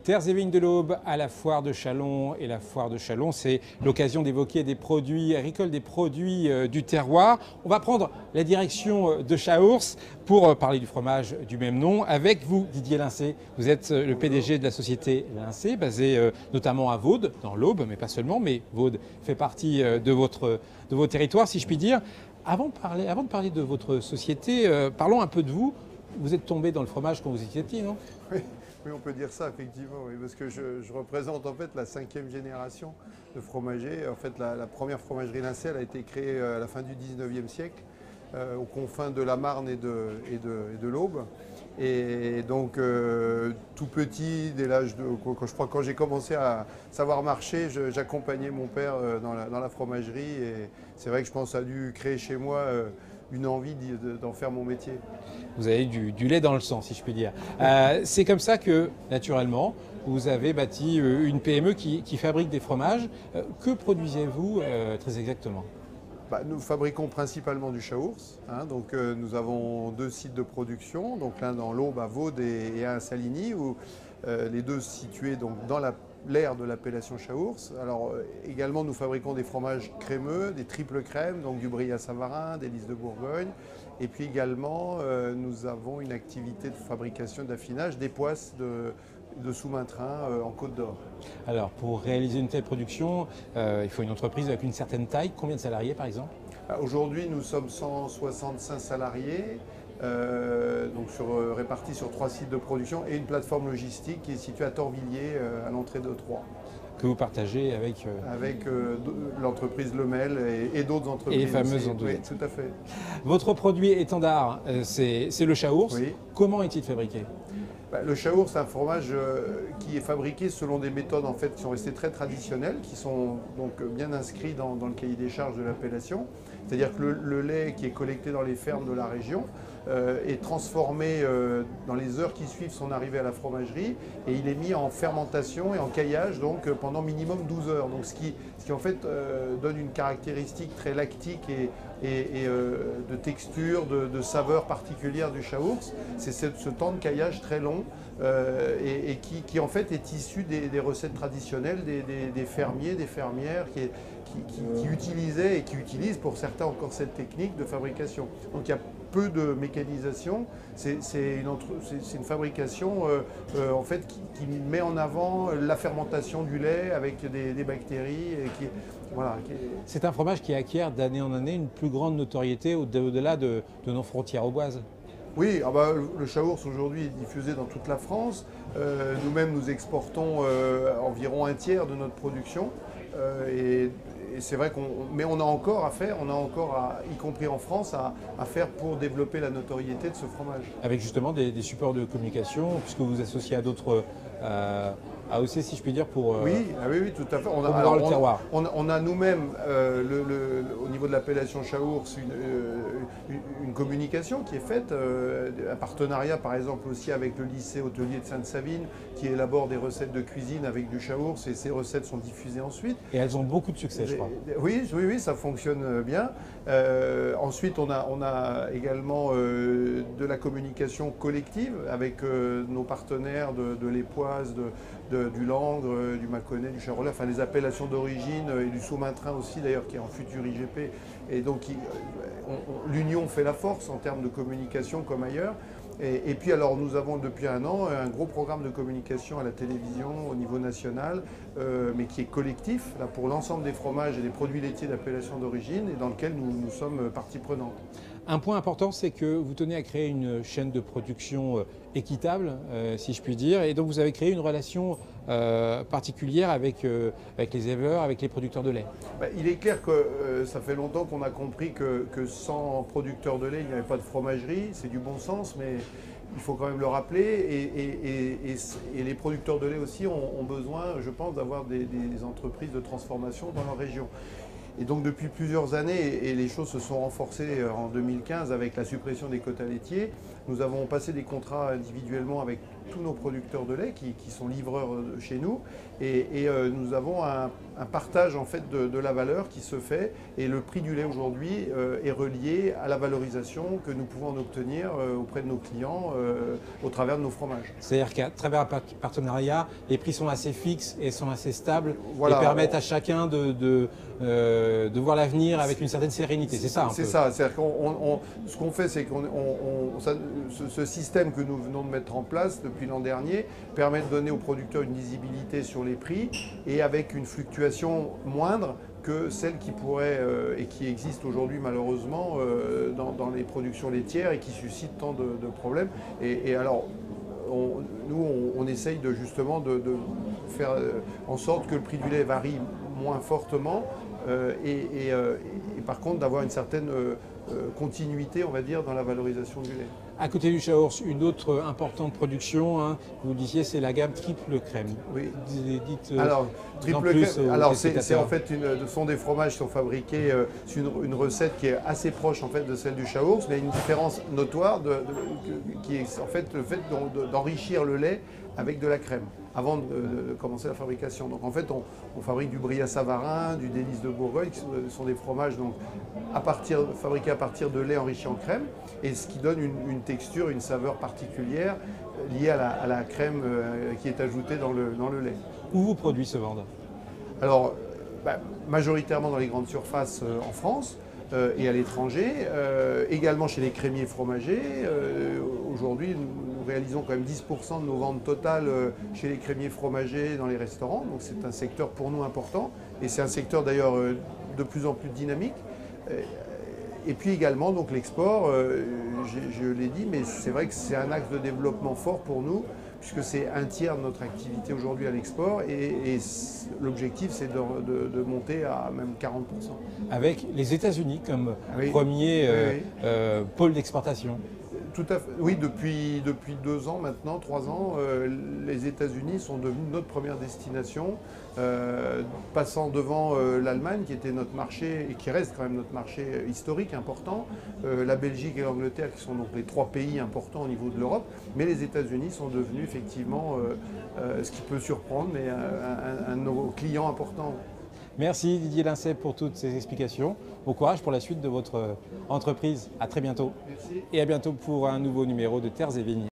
Terres et vignes de l'Aube à la foire de Châlons. Et la foire de Châlons, c'est l'occasion d'évoquer des produits agricoles, des produits du terroir. On va prendre la direction de Chaours pour parler du fromage du même nom avec vous, Didier Lincé. Vous êtes le PDG de la société Lincé, basée notamment à Vaud, dans l'Aube, mais pas seulement. Mais Vaud fait partie de vos territoires, si je puis dire. Avant de parler de votre société, parlons un peu de vous. Vous êtes tombé dans le fromage quand vous étiez petit, non? Oui, on peut dire ça, effectivement, oui, parce que je représente en fait la 5e génération de fromagers. En fait, la première fromagerie Lincé, elle a été créée à la fin du 19e siècle, aux confins de la Marne et de l'Aube. Et donc, tout petit, dès l'âge de... Quand j'ai commencé à savoir marcher, j'accompagnais mon père dans la fromagerie. Et c'est vrai que je pense que ça a dû créer chez moi une envie d'en faire mon métier. Vous avez du lait dans le sang, si je puis dire. C'est comme ça que, naturellement, vous avez bâti une PME qui fabrique des fromages. Que produisez-vous très exactement? Nous fabriquons principalement du Chaours. Donc, nous avons 2 sites de production, donc l'un dans l'Aube à Vaud et un à Saligny, où les deux situés donc, dans l'aire de l'appellation Chaours. Alors également nous fabriquons des fromages crémeux, des triples crèmes, donc du Brie à Savarin, des Lys de Bourgogne. Et puis également nous avons une activité de fabrication d'affinage des poisses de sous-main-train en Côte d'Or. Alors pour réaliser une telle production, il faut une entreprise avec une certaine taille. Combien de salariés par exemple? Aujourd'hui nous sommes 165 salariés. Répartis sur 3 sites de production et une plateforme logistique qui est située à Torvilliers, à l'entrée de Troyes. Que vous partagez avec l'entreprise Lemel et d'autres entreprises. Et les fameuses oui, tout à fait. Votre produit étendard, c'est le Chaours. Oui. Comment est-il fabriqué? Le Chaours, c'est un fromage qui est fabriqué selon des méthodes en fait, qui sont restées très traditionnelles, qui sont donc bien inscrites dans le cahier des charges de l'appellation. C'est-à-dire que le lait qui est collecté dans les fermes de la région est transformé dans les heures qui suivent son arrivée à la fromagerie et il est mis en fermentation et en caillage donc, pendant minimum 12 heures. Donc, ce qui en fait donne une caractéristique très lactique et de texture, de saveur particulière du Chaours. C'est ce temps de caillage très long et qui en fait est issu des recettes traditionnelles des fermiers, des fermières qui utilisaient et qui utilisent pour certains encore cette technique de fabrication. Donc il y a peu de mécanisation, c'est une fabrication en fait qui met en avant la fermentation du lait avec des bactéries. Et voilà, C'est un fromage qui acquiert d'année en année une plus grande notoriété au-delà de nos frontières auboises. Oui, le Chaours aujourd'hui est diffusé dans toute la France. Nous-mêmes, nous exportons environ un tiers de notre production. Et c'est vrai mais on a encore à faire, y compris en France, à faire pour développer la notoriété de ce fromage. Avec justement des supports de communication, puisque vous vous associez à d'autres AOC, si je puis dire, pour oui, tout à fait. le terroir. On a nous-mêmes, au niveau de l'appellation Chaours, une communication qui est faite, un partenariat par exemple aussi avec le lycée hôtelier de Sainte-Savine, qui élabore des recettes de cuisine avec du Chaours, et ces recettes sont diffusées ensuite. Et elles ont beaucoup de succès, je crois. Oui, ça fonctionne bien. Ensuite, on a également de la communication collective avec nos partenaires de l'Époise, du Langres, du Mâconnais, du Charolais, enfin les appellations d'origine et du sous-main-train aussi d'ailleurs qui est en futur IGP. Et donc l'union fait la force en termes de communication comme ailleurs. Et puis alors nous avons depuis un an un gros programme de communication à la télévision au niveau national, mais qui est collectif là, pour l'ensemble des fromages et des produits laitiers d'appellation d'origine et dans lequel nous sommes partie prenante. Un point important, c'est que vous tenez à créer une chaîne de production équitable, si je puis dire, et donc vous avez créé une relation particulière avec les éleveurs, avec les producteurs de lait. Il est clair que ça fait longtemps qu'on a compris que sans producteurs de lait, il n'y avait pas de fromagerie, c'est du bon sens, mais il faut quand même le rappeler, et les producteurs de lait aussi ont besoin, je pense, d'avoir des entreprises de transformation dans leur région. Et donc depuis plusieurs années, et les choses se sont renforcées en 2015 avec la suppression des quotas laitiers, nous avons passé des contrats individuellement avec tous nos producteurs de lait qui sont livreurs chez nous. Et nous avons un partage en fait de la valeur qui se fait, et le prix du lait aujourd'hui est relié à la valorisation que nous pouvons en obtenir auprès de nos clients au travers de nos fromages. C'est-à-dire qu'à travers un partenariat, les prix sont assez fixes et sont assez stables, Voilà. et permettent à chacun de voir l'avenir avec une certaine sérénité. C'est ça un peu. C'est ça. C'est-à-dire ce qu'on fait, c'est ce système que nous venons de mettre en place depuis l'an dernier permet de donner aux producteurs une lisibilité sur les prix, et avec une fluctuation moindre que celle qui pourrait et qui existe aujourd'hui malheureusement dans les productions laitières et qui suscite tant de problèmes. Et alors, nous, on essaye justement de faire en sorte que le prix du lait varie moins fortement et par contre d'avoir une certaine continuité, on va dire, dans la valorisation du lait. À côté du Chaours, une autre importante production, hein, vous disiez, c'est la gamme triple crème. Oui. Dites alors, triple crème, alors c'est en fait ce sont des fromages qui sont fabriqués, c'est une recette qui est assez proche en fait de celle du Chaours, mais une différence notoire qui est en fait le fait d'enrichir le lait avec de la crème avant de commencer la fabrication. Donc en fait, on fabrique du Brie à Savarin, du Délice de Bourgogne, qui sont des fromages donc, fabriqués à partir de lait enrichi en crème, et ce qui donne une texture, une saveur particulière liée à la crème qui est ajoutée dans le lait. Où vos produits se vendent? Alors, majoritairement dans les grandes surfaces en France et à l'étranger, également chez les crémiers fromagers. Aujourd'hui, nous réalisons quand même 10% de nos ventes totales chez les crémiers fromagers dans les restaurants. Donc c'est un secteur pour nous important, et c'est un secteur d'ailleurs de plus en plus dynamique. Et puis également donc l'export, je l'ai dit, mais c'est vrai que c'est un axe de développement fort pour nous, puisque c'est un tiers de notre activité aujourd'hui à l'export, et l'objectif c'est de monter à même 40%. Avec les États-Unis comme premier pôle d'exportation. Tout à fait. Oui, depuis 2 ans maintenant, 3 ans, les États-Unis sont devenus notre première destination, passant devant l'Allemagne qui était notre marché et qui reste quand même notre marché historique important, la Belgique et l'Angleterre qui sont donc les 3 pays importants au niveau de l'Europe, mais les États-Unis sont devenus effectivement, ce qui peut surprendre, mais un de nos clients importants. Merci Didier Lincey pour toutes ces explications. Bon courage pour la suite de votre entreprise. À très bientôt. Merci. Et à bientôt pour un nouveau numéro de Terres et Vignes.